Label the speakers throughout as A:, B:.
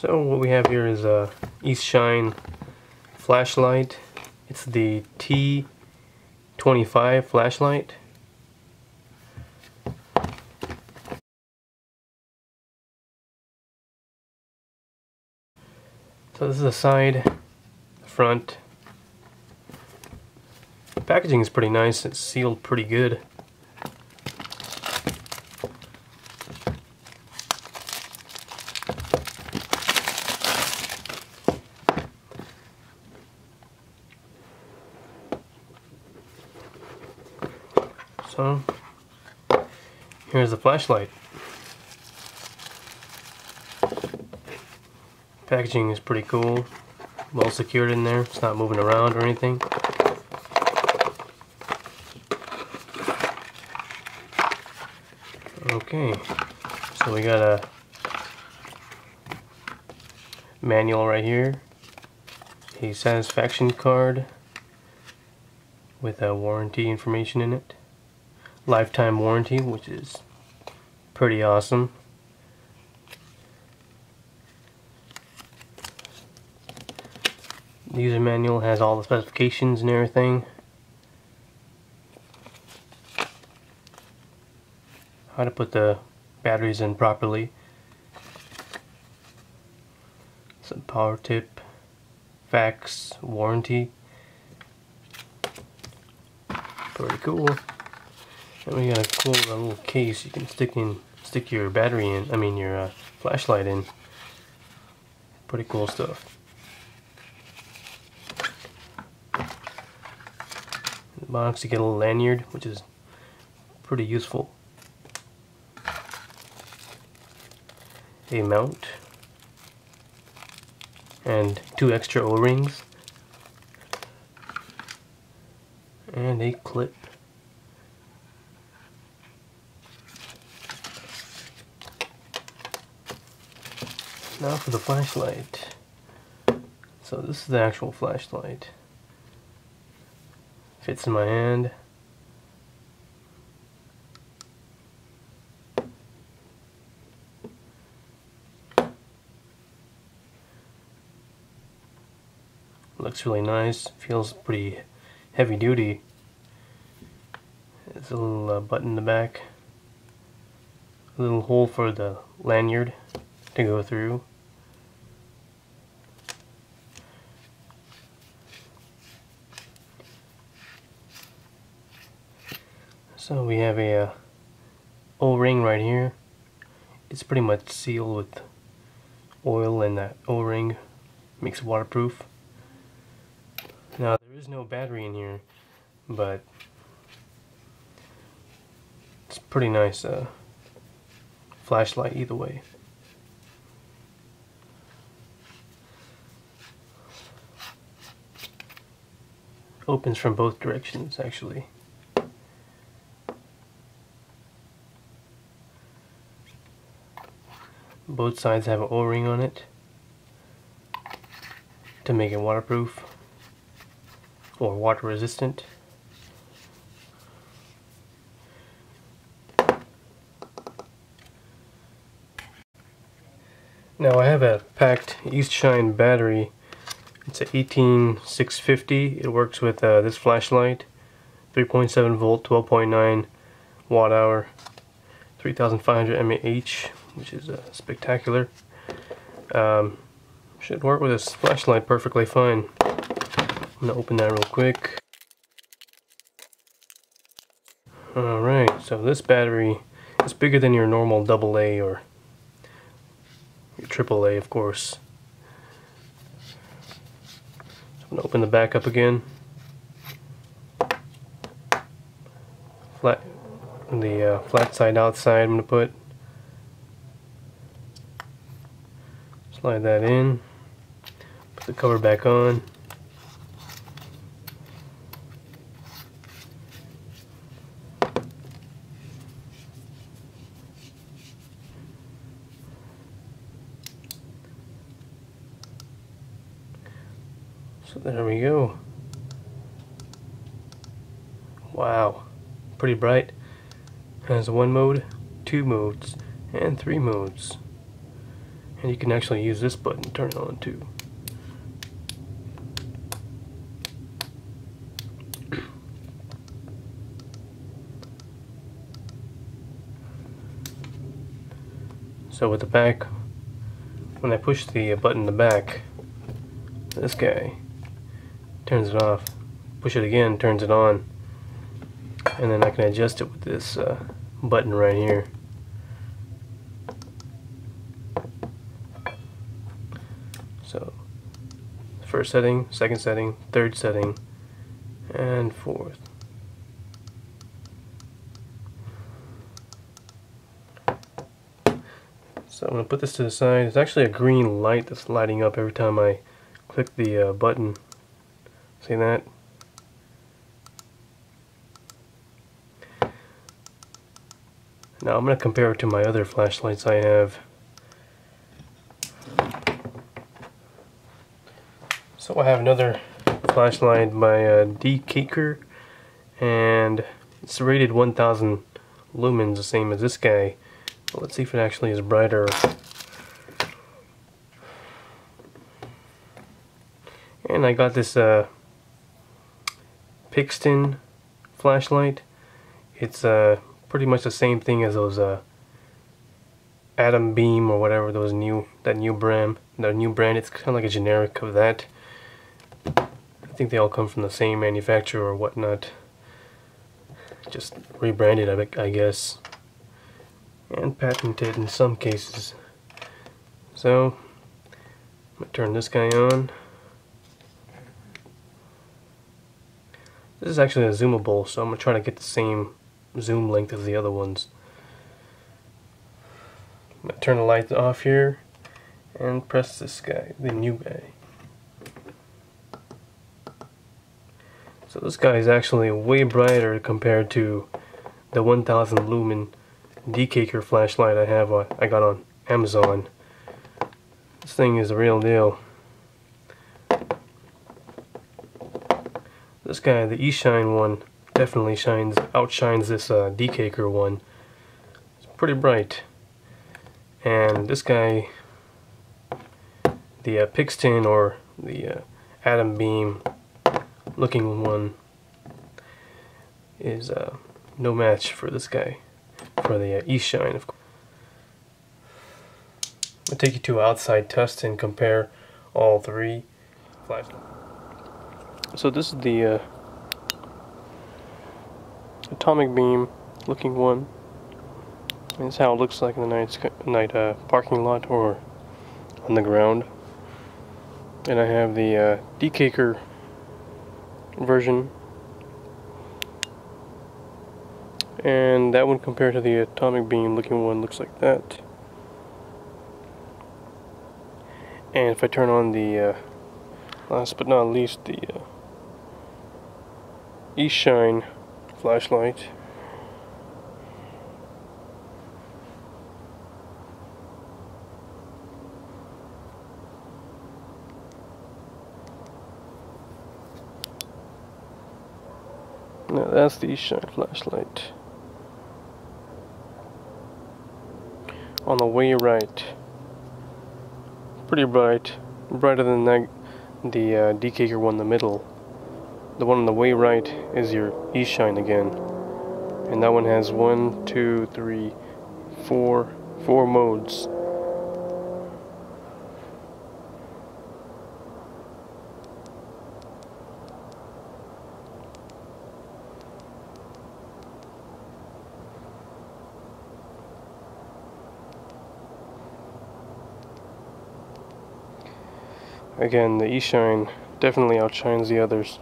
A: So what we have here is a Eastshine flashlight. It's the T25 flashlight. So this is the side, the front. The packaging is pretty nice. It's sealed pretty good. So here's the flashlight. Packaging is pretty cool, well secured in there. It's not moving around or anything. Okay, so we got a manual right here, a satisfaction card with a warranty information in it, lifetime warranty, which is pretty awesome. The user manual has all the specifications and everything. How to put the batteries in properly. Some power tip, facts, warranty. Pretty cool. And we got a cool little case you can stick your battery in. I mean your flashlight in. Pretty cool stuff. In the box you get a little lanyard, which is pretty useful. A mount and 2 extra O-rings and a clip. Now for the flashlight. So this is the actual flashlight. Fits in my hand. Looks really nice, feels pretty heavy duty. There's a little button in the back, a little hole for the lanyard to go through. So we have a O-ring right here. It's pretty much sealed with oil, and that O-ring makes it waterproof. Now there is no battery in here, but it's pretty nice flashlight either way. Opens from both directions actually. Both sides have an O-ring on it to make it waterproof or water resistant. Now I have a packed Eastshine battery. It's a 18650. It works with this flashlight, 3.7 volt, 12.9 watt hour, 3500 mAh, which is spectacular. Should work with this flashlight perfectly fine. I'm gonna open that real quick. Alright, so this battery is bigger than your normal AA or your AAA, of course. So I'm gonna open the back up again. The flat side outside I'm gonna put. Slide that in. Put the cover back on. So there we go. Wow, pretty bright. Has 1 mode, 2 modes, and 3 modes. And you can actually use this button to turn it on too. So with the back, when I push the button in the back, this guy turns it off. Push it again, turns it on. And then I can adjust it with this button right here. So, first setting, second setting, third setting, and fourth. So I'm going to put this to the side. It's actually a green light that's lighting up every time I click the button. See that? Now I'm going to compare it to my other flashlights I have. So I have another flashlight by Techtonic, and it's rated 1000 lumens, the same as this guy. But let's see if it actually is brighter. And I got this Techtonic flashlight. It's pretty much the same thing as those Atom Beam or whatever, that new brand. It's kind of like a generic of that. I think they all come from the same manufacturer or whatnot. Just rebranded, I guess. And patented in some cases. So, I'm going to turn this guy on. This is actually a zoomable, so I'm going to try to get the same zoom length as the other ones. I'm going to turn the light off here and press this guy, the new guy. So this guy is actually way brighter compared to the 1000 lumen Techtonic flashlight I got on Amazon. This thing is the real deal. This guy, the Eastshine one, definitely outshines this Techtonic one. It's pretty bright. And this guy, the Techtonic or the Atom Beam looking one, is no match for this guy, for the Eastshine, of course. I'll take you to an outside test and compare all three flashlights. So this is the Atomic Beam looking one. And this is how it looks like in the night parking lot or on the ground. And I have the Techtonic version, and that one compared to the Atomic Beam looking one looks like that. And if I turn on the last but not least, the Eastshine flashlight, now that's the Eastshine flashlight. On the way right, pretty bright, brighter than the Techtonic one in the middle. The one on the way right is your Eastshine again, and that one has 1, 2, 3, 4 modes. Again, the Eastshine definitely outshines the others.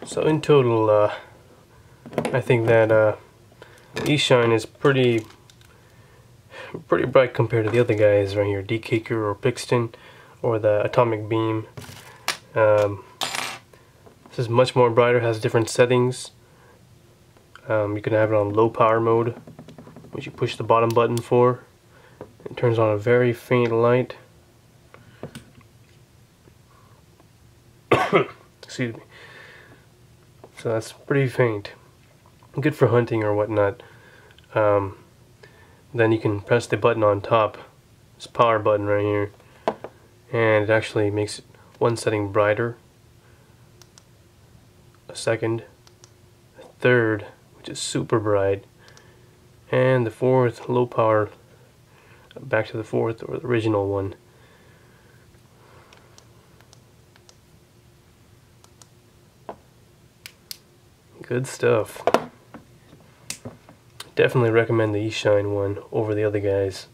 A: So in total, I think that Eastshine is pretty bright compared to the other guys right here, Techtonic or Techtonic or the Atomic Beam. This is much more brighter, has different settings. You can have it on low power mode, which you push the bottom button for. It turns on a very faint light. Excuse me. So that's pretty faint. Good for hunting or whatnot. Then you can press the button on top, this power button right here, and it actually makes one setting brighter, a second, a third, which is super bright, and the fourth, low power, back to the fourth or the original one. Good stuff. Definitely recommend the Eastshine one over the other guys.